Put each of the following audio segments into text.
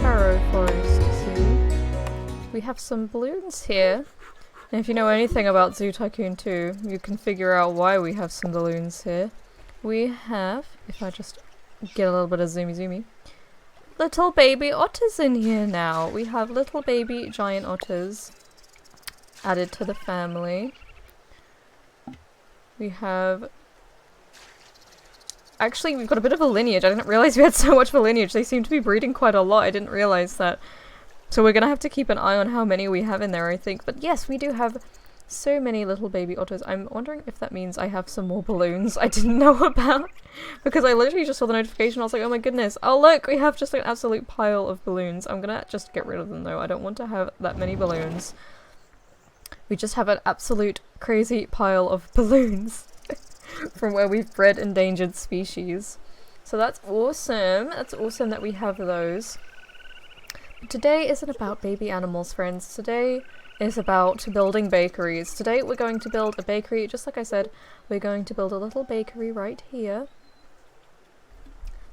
Sparrow forest zoo. We have some balloons here. And if you know anything about Zoo Tycoon 2, you can figure out why we have some balloons here. We have, if I just get a little bit of zoomy, little baby otters in here now. We have little baby giant otters added to the family. We have... Actually, we've got a bit of a lineage. I didn't realize we had so much of a lineage. They seem to be breeding quite a lot. I didn't realize that. So we're gonna have to keep an eye on how many we have in there, I think. But yes, we do have so many little baby otters. I'm wondering if that means I have some more balloons I didn't know about. Because I literally just saw the notification. I was like, oh my goodness. Oh look, we have just like an absolute pile of balloons. I'm gonna just get rid of them though. I don't want to have that many balloons. We just have an absolute crazy pile of balloons. From where we've bred endangered species. So that's awesome. That's awesome that we have those. But today isn't about baby animals, friends. Today is about building bakeries. Today we're going to build a bakery. Just like I said, we're going to build a little bakery right here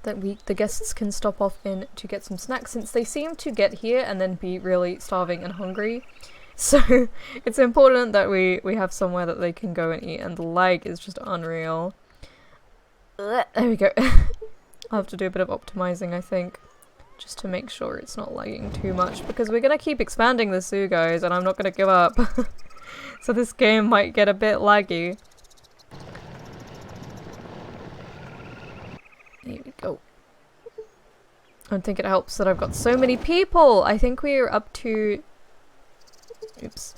that the guests can stop off in to get some snacks, since they seem to get here and then be really starving and hungry. So it's important that we have somewhere that they can go and eat, and the lag is just unreal. There we go. I'll have to do a bit of optimizing, I think, just to make sure it's not lagging too much, because we're gonna keep expanding the zoo, guys, and I'm not gonna give up. So this game might get a bit laggy. Here we go. I think it helps that I've got so many people. I think we're up to... Oops.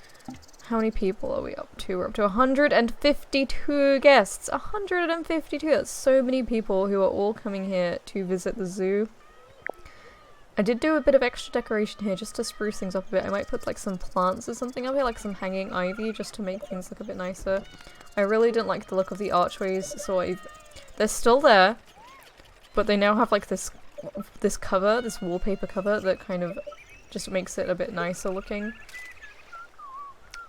How many people are we up to? We're up to 152 guests. 152! That's so many people who are all coming here to visit the zoo. I did do a bit of extra decoration here just to spruce things up a bit. I might put like some plants or something up here, like some hanging ivy, just to make things look a bit nicer. I really didn't like the look of the archways, so they're still there, but they now have like this cover, this wallpaper cover that kind of just makes it a bit nicer looking.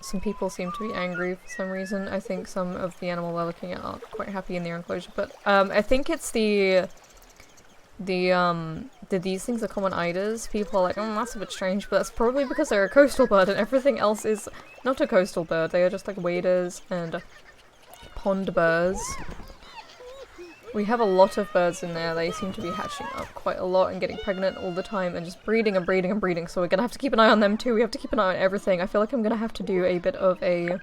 Some people seem to be angry for some reason. I think some of the animal we're looking at aren't quite happy in their enclosure, but I think it's these things are common eiders. People are like, oh, that's a bit strange, but that's probably because they're a coastal bird and everything else is not a coastal bird. They are just like waders and pond birds. We have a lot of birds in there. They seem to be hatching up quite a lot and getting pregnant all the time and just breeding and breeding and breeding. So we're gonna have to keep an eye on them too. We have to keep an eye on everything. I feel like I'm gonna have to do a bit of a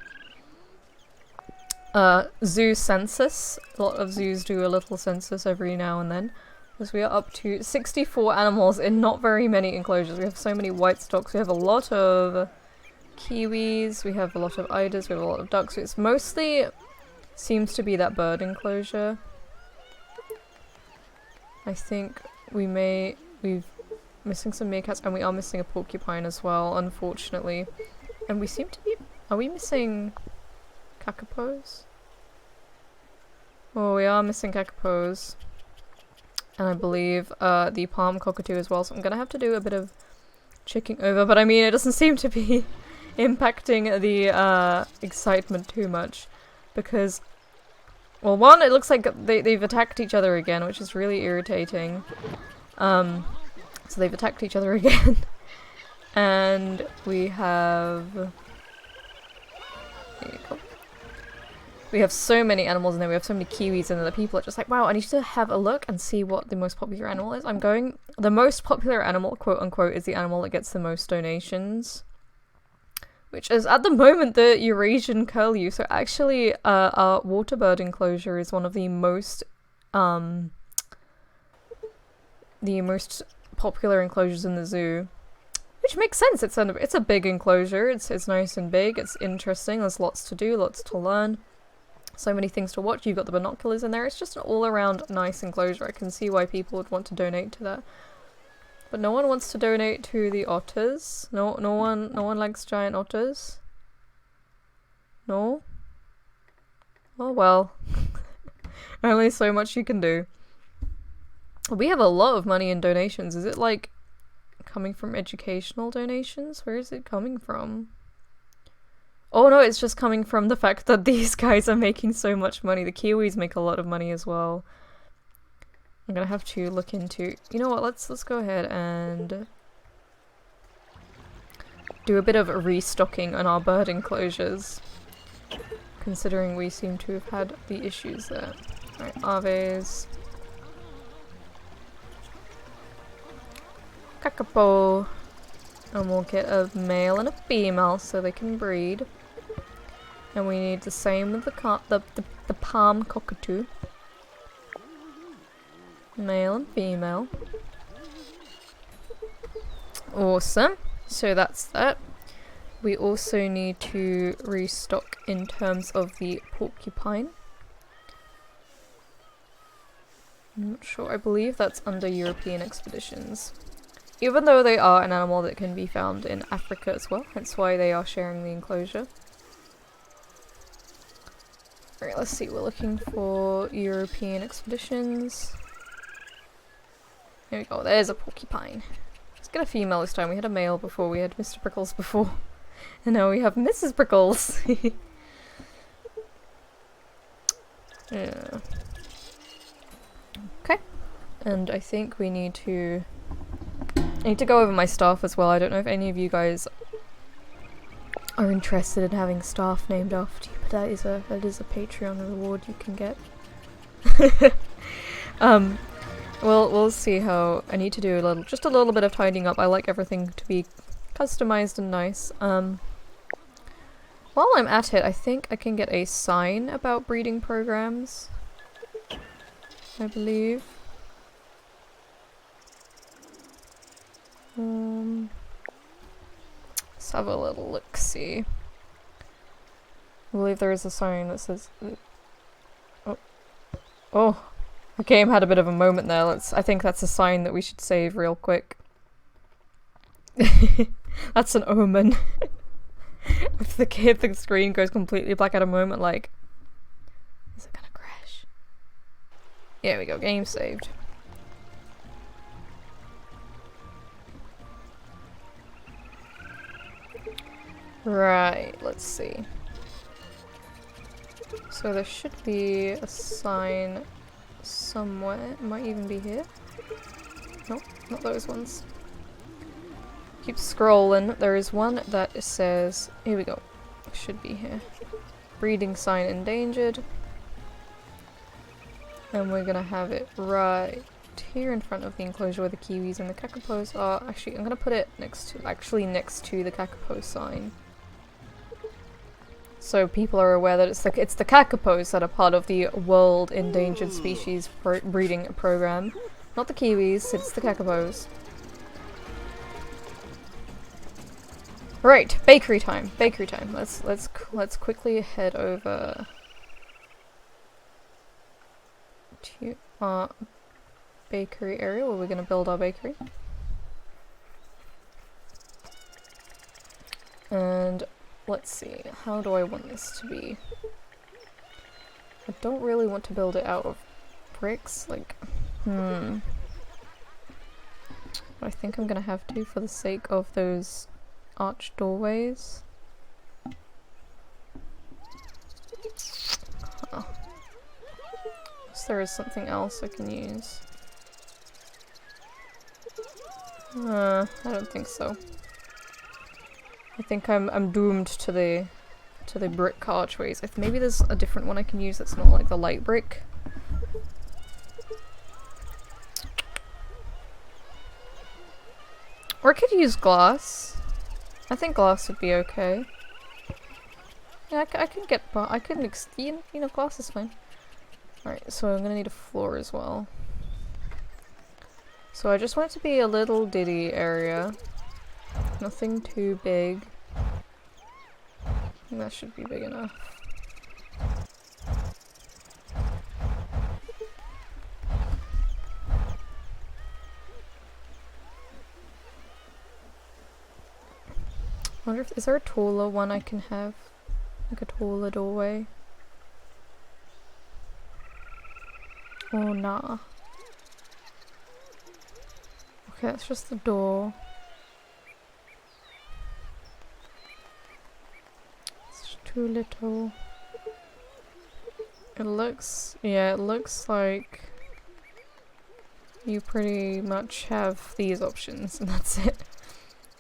zoo census. A lot of zoos do a little census every now and then. Because we are up to 64 animals in not very many enclosures. We have so many white stocks. We have a lot of kiwis. We have a lot of eiders. We have a lot of ducks. It's mostly seems to be that bird enclosure. I think we're missing some meerkats, and we are missing a porcupine as well, unfortunately. And we seem to be... Are we missing kakapos? Oh, we are missing kakapos. And I believe the palm cockatoo as well, so I'm gonna have to do a bit of checking over, but I mean, it doesn't seem to be impacting the excitement too much, because... Well, one, it looks like they've attacked each other again, which is really irritating. So they've attacked each other again. And we have... There you go. We have so many animals in there, we have so many kiwis in there that people are just like, wow, I need to have a look and see what the most popular animal is. The most popular animal, quote unquote, is the animal that gets the most donations. Which is, at the moment, the Eurasian curlew. So actually, our water bird enclosure is one of the most popular enclosures in the zoo. Which makes sense. It's a big enclosure. It's nice and big. It's interesting. There's lots to do, lots to learn. So many things to watch. You've got the binoculars in there. It's just an all-around nice enclosure. I can see why people would want to donate to that. But no one wants to donate to the otters. No one likes giant otters. No? Oh well. Only so much you can do. We have a lot of money in donations. Is it like coming from educational donations? Where is it coming from? Oh no, it's just coming from the fact that these guys are making so much money. The Kiwis make a lot of money as well. I'm gonna have to look into... You know what, let's go ahead and do a bit of restocking on our bird enclosures, considering we seem to have had the issues there. Alright, aves. Kakapo. And we'll get a male and a female so they can breed. And we need the same with the palm cockatoo. Male and female. Awesome. So that's that. We also need to restock in terms of the porcupine. I'm not sure. I believe that's under European expeditions. Even though they are an animal that can be found in Africa as well, hence why they are sharing the enclosure. Alright, let's see, we're looking for European expeditions. Here we go, there's a porcupine. Let's get a female this time. We had a male before, we had Mr. Prickles before. And now we have Mrs. Prickles. Yeah. Okay. And I think we need to... I need to go over my staff as well. I don't know if any of you guys are interested in having staff named after you, but that is a Patreon reward you can get. We'll see how I need to do just a little bit of tidying up. I like everything to be customized and nice. While I'm at it, I think I can get a sign about breeding programs. I believe. Let's have a little look-see. I believe there is a sign that says... Oh! The game had a bit of a moment there. I think that's a sign that we should save real quick. That's an omen. If the screen goes completely black at a moment, like... Is it gonna crash? There we go, game saved. Right, let's see. So there should be a sign somewhere. It might even be here. Nope, not those ones. Keep scrolling. There is one that says... Here we go. It should be here. Breeding sign endangered. And we're gonna have it right here in front of the enclosure where the kiwis and the kakapos are. Actually, I'm gonna put it next to the kakapo sign. So people are aware that it's the kakapos that are part of the World Endangered Species Breeding Program. Not the kiwis, it's the kakapos. Right, bakery time. Bakery time. Let's quickly head over to our bakery area where we're gonna build our bakery. And let's see, how do I want this to be? I don't really want to build it out of bricks, like, I think I'm gonna have to for the sake of those arched doorways. Huh. Unless there is something else I can use. I don't think so. I think I'm doomed to the brick archways. Maybe there's a different one I can use that's not like the light brick. Or I could use glass. I think glass would be okay. Yeah, I can glass is fine. Alright, so I'm gonna need a floor as well. So I just want it to be a little ditty area. Nothing too big. I think that should be big enough. I wonder if, is there a taller one I can have? Like a taller doorway? Oh, nah. Okay, that's just the door. It's too little. It looks like you pretty much have these options and that's it.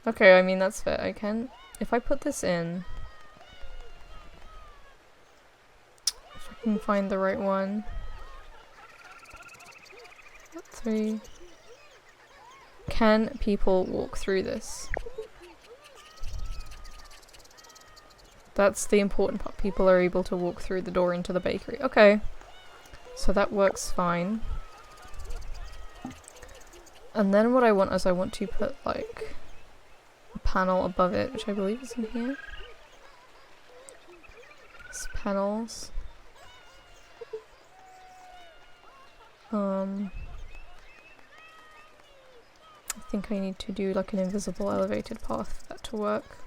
Okay, I mean, that's fair. I can... If I put this in... If I can find the right one. 3. Can people walk through this? That's the important part. People are able to walk through the door into the bakery. Okay. So that works fine. And then what I want is I want to put, like, a panel above it, which I believe is in here. It's panels. I think I need to do, like, an invisible elevated path for that to work.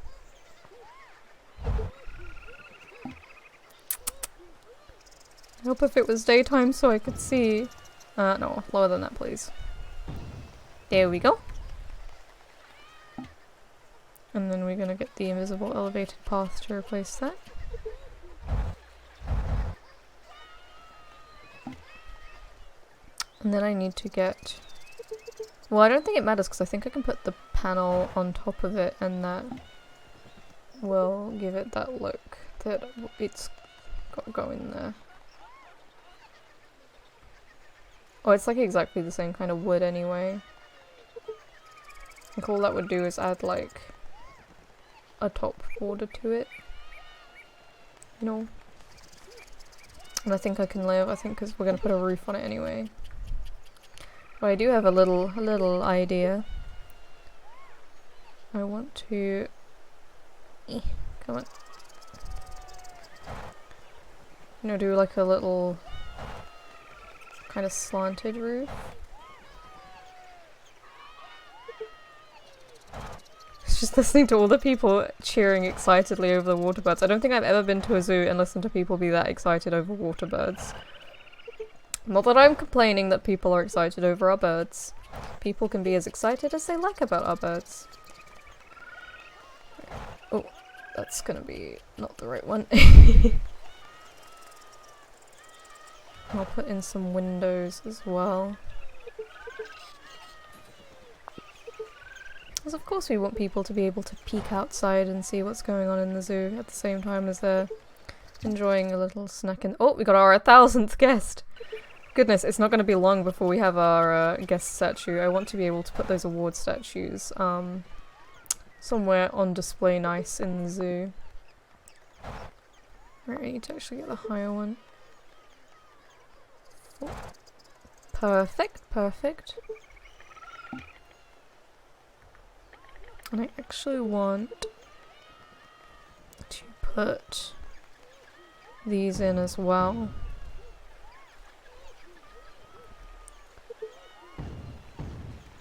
I hope if it was daytime so I could see. No, lower than that, please. There we go. And then we're gonna get the invisible elevated path to replace that. And then I need to get... Well, I don't think it matters because I think I can put the panel on top of it and that will give it that look that it's got going there. Oh, it's like exactly the same kind of wood anyway. I think all that would do is add like a top border to it. You know? And I think I can live, I think because we're going to put a roof on it anyway. But I do have a little idea. I want to... come on. You know, do like a little kind of slanted roof. It's just listening to all the people cheering excitedly over the water birds. I don't think I've ever been to a zoo and listened to people be that excited over water birds. Not that I'm complaining that people are excited over our birds. People can be as excited as they like about our birds. Oh, that's gonna be not the right one. I'll put in some windows as well. Because of course we want people to be able to peek outside and see what's going on in the zoo at the same time as they're enjoying a little snack. And oh, we got our 1000th guest! Goodness, it's not going to be long before we have our guest statue. I want to be able to put those award statues somewhere on display nice in the zoo. Right, I need to actually get the higher one. Oh. Perfect, perfect. And I actually want to put these in as well.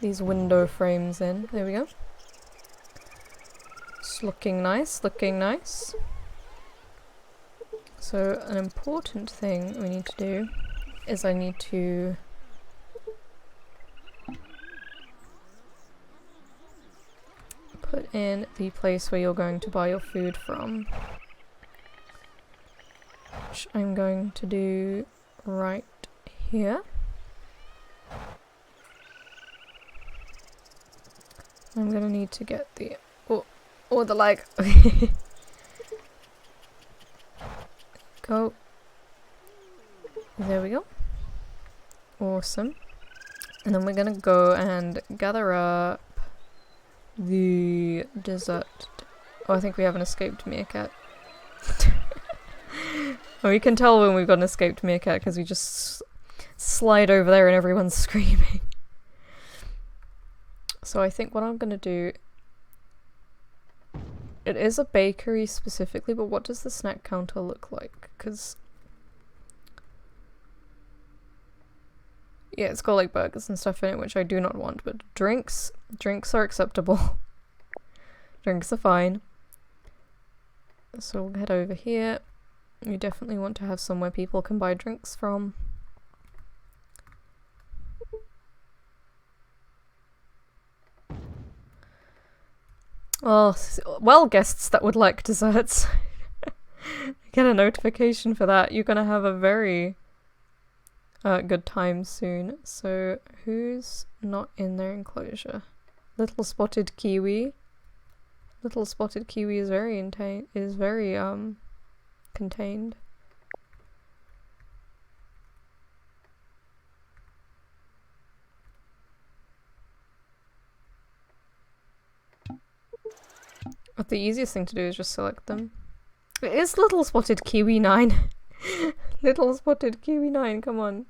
These window frames in. There we go. It's looking nice, looking nice. So an important thing we need to do is I need to put in the place where you're going to buy your food from. Which I'm going to do right here. I'm gonna need to get the... oh, the leg! Go. There we go. Awesome. And then we're gonna go and gather up the dessert. Oh, I think we have an escaped meerkat. Well, you can tell when we've got an escaped meerkat because we just slide over there and everyone's screaming. So I think what I'm gonna do... It is a bakery specifically, but what does the snack counter look like? Because... yeah, it's got like burgers and stuff in it, which I do not want, but drinks are acceptable. Drinks are fine. So we'll head over here. You definitely want to have somewhere people can buy drinks from. Oh, well, guests that would like desserts. Get a notification for that. You're gonna have a very good time soon. So, who's not in their enclosure? Little spotted kiwi. Little spotted kiwi is very contained. But the easiest thing to do is just select them. It is little spotted kiwi 9. Little spotted kiwi 9, come on.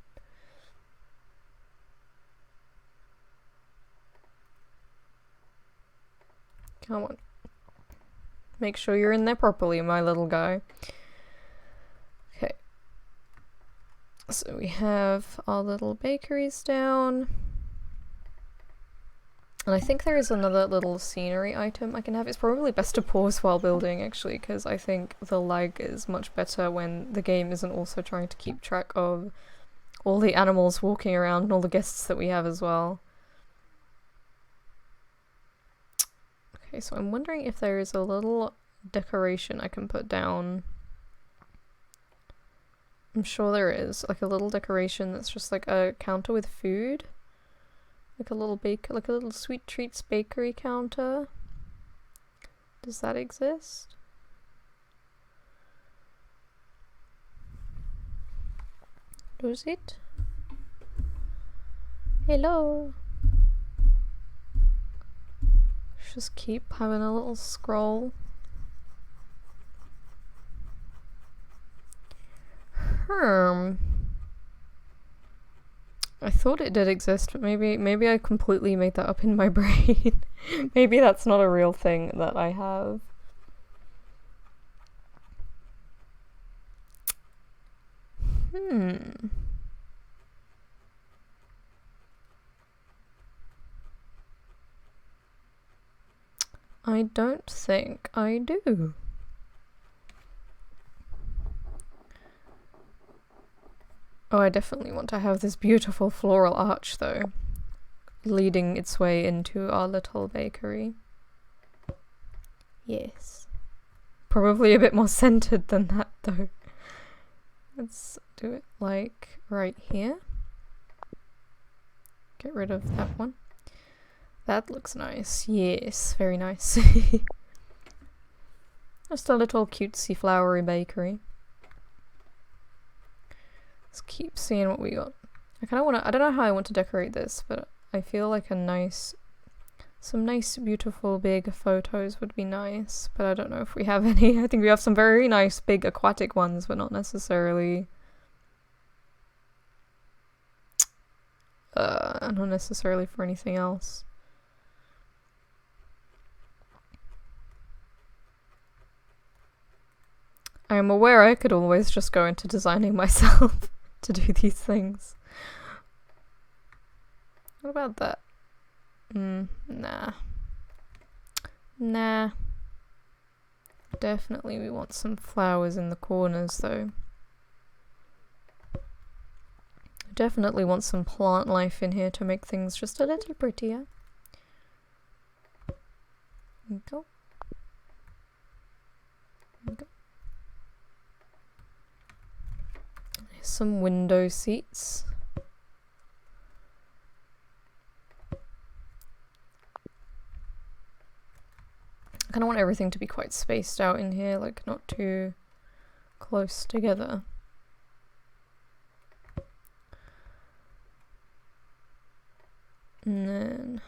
Come on. Make sure you're in there properly, my little guy. Okay. So we have our little bakeries down. And I think there is another little scenery item I can have. It's probably best to pause while building, actually, because I think the lag is much better when the game isn't also trying to keep track of all the animals walking around and all the guests that we have as well. Okay, so I'm wondering if there is a little decoration I can put down. I'm sure there is, like a little decoration that's just like a counter with food. Like a little sweet treats bakery counter. Does that exist? Does it? Hello. Just keep having a little scroll. I thought it did exist, but maybe I completely made that up in my brain. Maybe that's not a real thing that I have. I don't think I do. Oh, I definitely want to have this beautiful floral arch, though, leading its way into our little bakery. Yes. Probably a bit more centered than that, though. Let's do it, like, right here. Get rid of that one. That looks nice. Yes, very nice. Just a little cutesy flowery bakery. Let's keep seeing what we got. I kind of want to, I don't know how I want to decorate this, but I feel like some nice beautiful big photos would be nice, but I don't know if we have any. I think we have some very nice big aquatic ones, but not necessarily for anything else. I am aware I could always just go into designing myself to do these things. What about that? Nah. Nah. Definitely we want some flowers in the corners though. Definitely want some plant life in here to make things just a little prettier. There we go. There we go. Some window seats. I kind of want everything to be quite spaced out in here, like not too close together. And then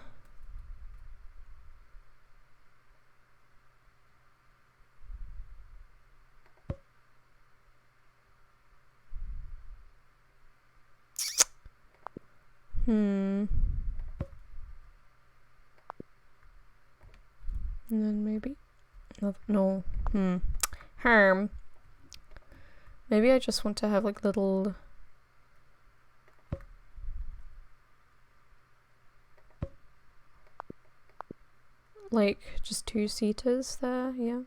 and then maybe no. Maybe I just want to have like little like just two-seaters there, yeah.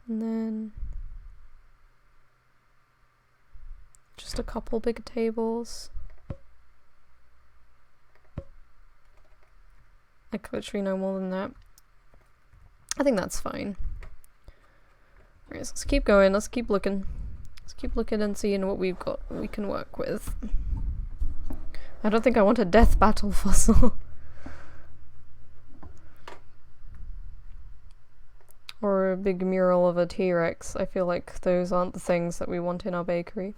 And then just a couple big tables. Like literally no more than that. I think that's fine. Alright, so let's keep going, let's keep looking. Let's keep looking and seeing what we've got we can work with. I don't think I want a death battle fossil. big mural of a T-Rex. I feel like those aren't the things that we want in our bakery.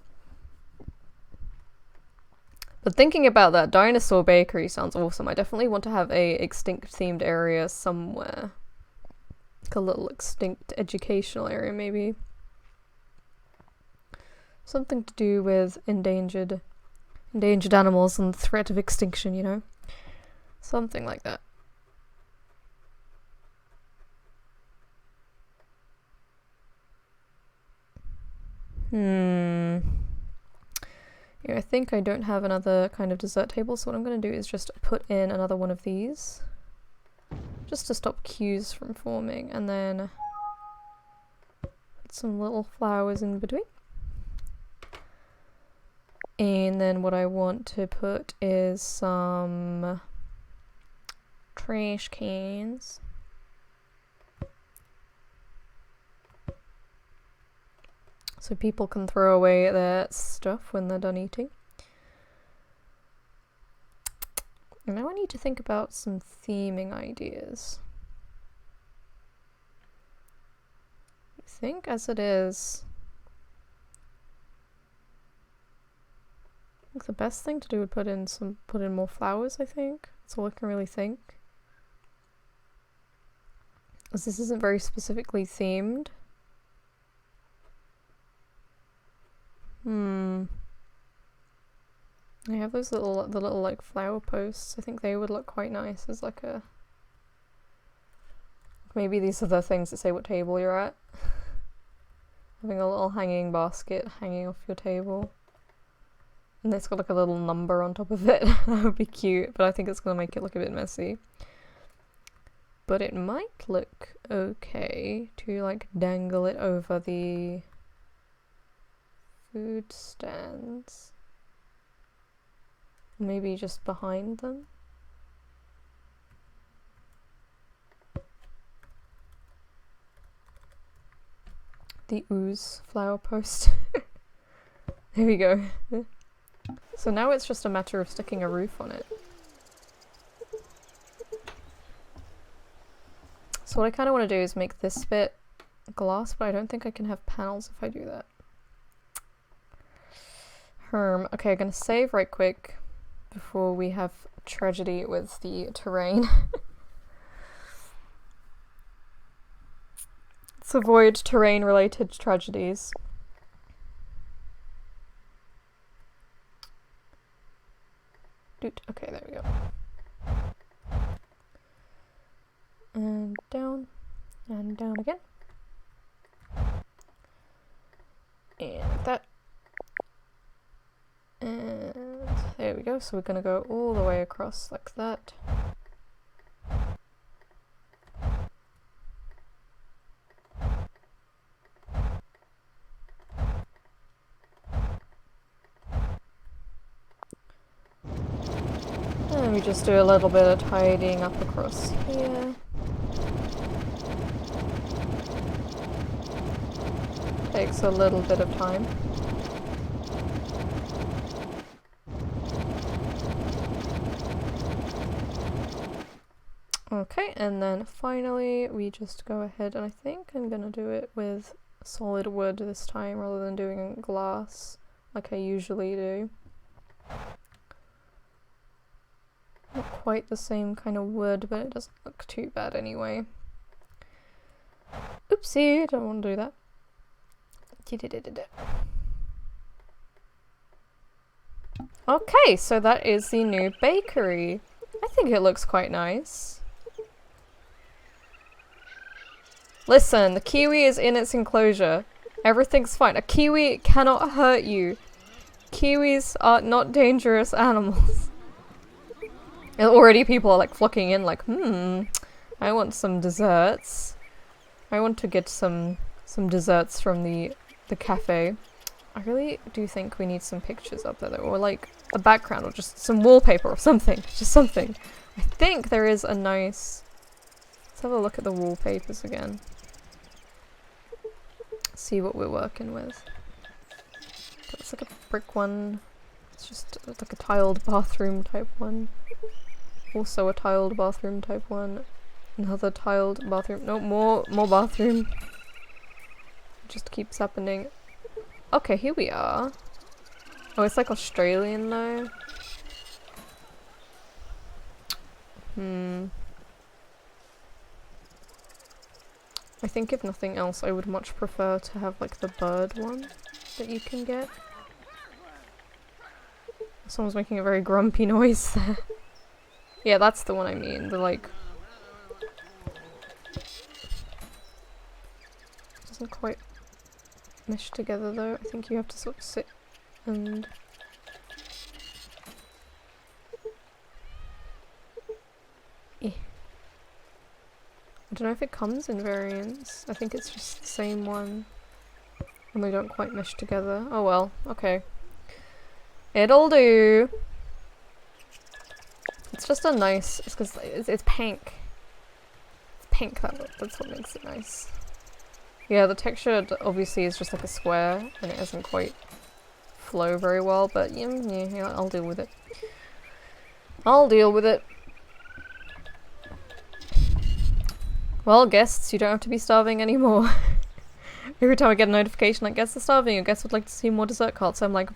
But thinking about that, dinosaur bakery sounds awesome. I definitely want to have a extinct themed area somewhere. Like a little extinct educational area, maybe. Something to do with endangered animals and the threat of extinction, you know? Something like that. Yeah, I think I don't have another kind of dessert table, so what I'm going to do is just put in another one of these. Just to stop queues from forming, and then put some little flowers in between. And then what I want to put is some trash cans. So people can throw away their stuff when they're done eating. And now I need to think about some theming ideas. I think as it is, I think the best thing to do would put in more flowers, I think. That's all I can really think. As this isn't very specifically themed. I have those little like flower posts. I think they would look quite nice as like a... Maybe these are the things that say what table you're at. Having a little hanging basket hanging off your table. And it's got like a little number on top of it. That would be cute, but I think it's gonna make it look a bit messy. But it might look okay to like dangle it over the food stands. Maybe just behind them. The ooze flower post. There we go. So now it's just a matter of sticking a roof on it. So what I kind of want to do is make this bit glass, but I don't think I can have panels if I do that. Okay, I'm gonna save right quick before we have tragedy with the terrain. Let's avoid terrain-related tragedies. Dude, okay, there we go. And down again. And that. And there we go, so we're gonna go all the way across like that. And we just do a little bit of tidying up across here. Takes a little bit of time. Okay, and then finally we just go ahead, and I think I'm gonna do it with solid wood this time rather than doing glass like I usually do. Not quite the same kind of wood, but it doesn't look too bad anyway. Oopsie, don't want to do that. Okay, so that is the new bakery. I think it looks quite nice. Listen, the kiwi is in its enclosure. Everything's fine. A kiwi cannot hurt you. Kiwis are not dangerous animals. And already people are like flocking in like, I want some desserts. I want to get some desserts from the cafe. I really do think we need some pictures up there though, or like a background or just some wallpaper or something. Just something. I think there is a nice... Let's have a look at the wallpapers again. See what we're working with. It's like a brick one. It's just like a tiled bathroom type one. Also a tiled bathroom type one. Another tiled bathroom. No, more bathroom. It just keeps happening. Okay, here we are. Oh, it's like Australian though. I think if nothing else, I would much prefer to have like the bird one that you can get. Someone's making a very grumpy noise there. Yeah, that's the one I mean. The like... doesn't quite mesh together though. I think you have to sort of sit and... I don't know if it comes in variants. I think it's just the same one. And they don't quite mesh together. Oh well, okay. It'll do. It's just a nice... it's because it's pink. It's pink, that's what makes it nice. Yeah, the texture obviously is just like a square, and it doesn't quite flow very well, but yeah, I'll deal with it. I'll deal with it. Well, guests, you don't have to be starving anymore. Every time I get a notification like, guests are starving, or guests would like to see more dessert carts, I'm like,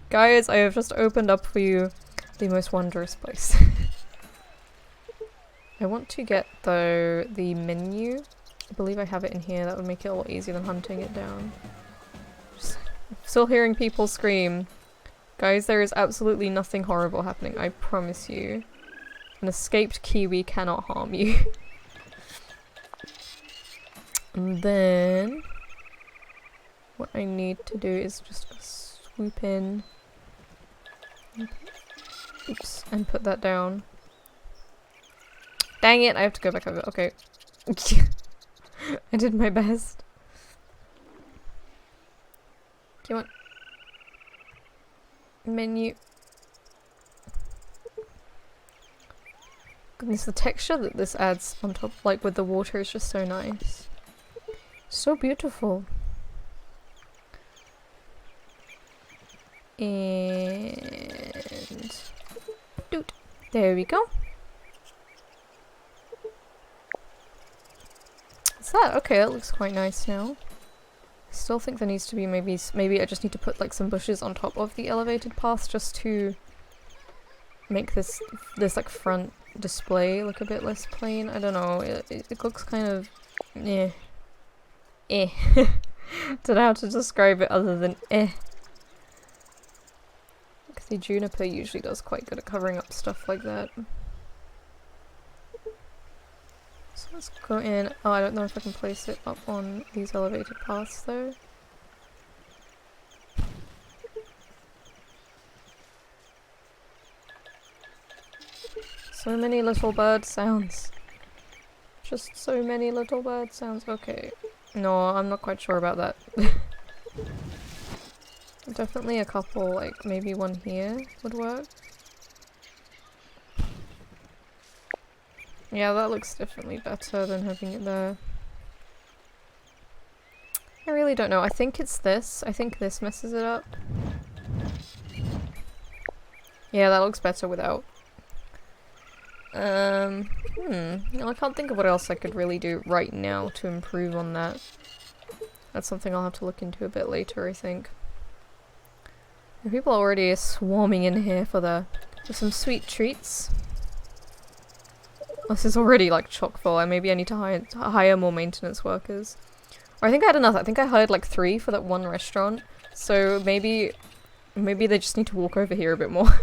guys, I have just opened up for you the most wondrous place. I want to get, though, the menu. I believe I have it in here. That would make it a lot easier than hunting it down. Still hearing people scream. Guys, there is absolutely nothing horrible happening, I promise you. An escaped kiwi cannot harm you. And then what I need to do is just swoop in and oops, and put that down. Dang it, I have to go back over. Okay. I did my best. Come on. Menu. Goodness, the texture that this adds on top, like with the water, is just so nice. So beautiful. And doot. There we go. What's that? Okay, that looks quite nice now. I still think there needs to be maybe I just need to put like some bushes on top of the elevated path just to make this like front display look a bit less plain. I don't know. It looks kind of eh. Don't know how to describe it other than eh. Because the juniper usually does quite good at covering up stuff like that. So let's go in. Oh, I don't know if I can place it up on these elevated paths though. So many little bird sounds. Just so many little bird sounds. Okay. No, I'm not quite sure about that. Definitely a couple, like maybe one here would work. Yeah, that looks definitely better than having it there. I really don't know. I think it's this. I think this messes it up. Yeah, that looks better without. Well, I can't think of what else I could really do right now to improve on that. That's something I'll have to look into a bit later, I think. And people are already swarming in here for some sweet treats. This is already like chock full, and maybe I need to hire more maintenance workers. Or I think I had enough. I think I hired like 3 for that one restaurant. So maybe they just need to walk over here a bit more.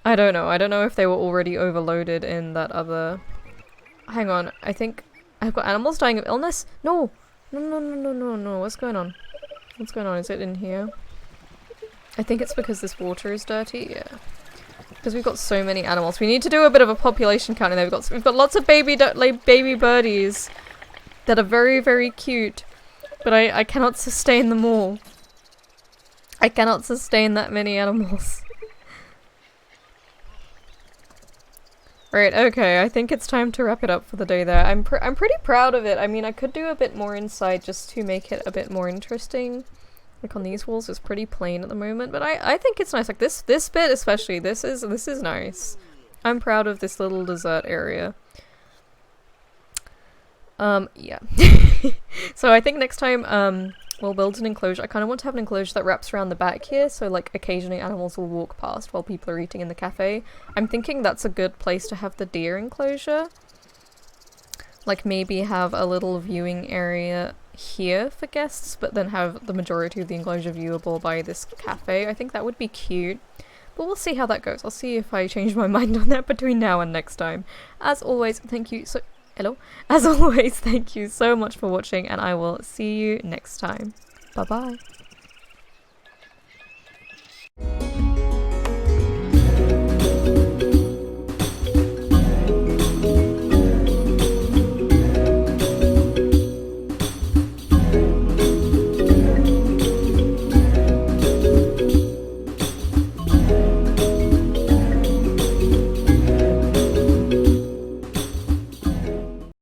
I don't know. I don't know if they were already overloaded in that other... Hang on. I think I've got animals dying of illness? No! No. What's going on? What's going on? Is it in here? I think it's because this water is dirty. Yeah. Because we've got so many animals. We need to do a bit of a population count in there. We've got lots of baby birdies that are very, very cute. But I cannot sustain them all. I cannot sustain that many animals. Right, okay, I think it's time to wrap it up for the day there. I'm pretty proud of it. I mean, I could do a bit more inside just to make it a bit more interesting. Like on these walls, it's pretty plain at the moment, but I think it's nice. Like this bit especially, this is nice. I'm proud of this little dessert area. Yeah. So I think next time, we'll build an enclosure. I kind of want to have an enclosure that wraps around the back here, so like occasionally animals will walk past while people are eating in the cafe. I'm thinking that's a good place to have the deer enclosure. Like maybe have a little viewing area here for guests, but then have the majority of the enclosure viewable by this cafe. I think that would be cute. But we'll see how that goes. I'll see if I change my mind on that between now and next time. As always, thank you so- Hello? As always, thank you so much for watching, and I will see you next time. Bye bye.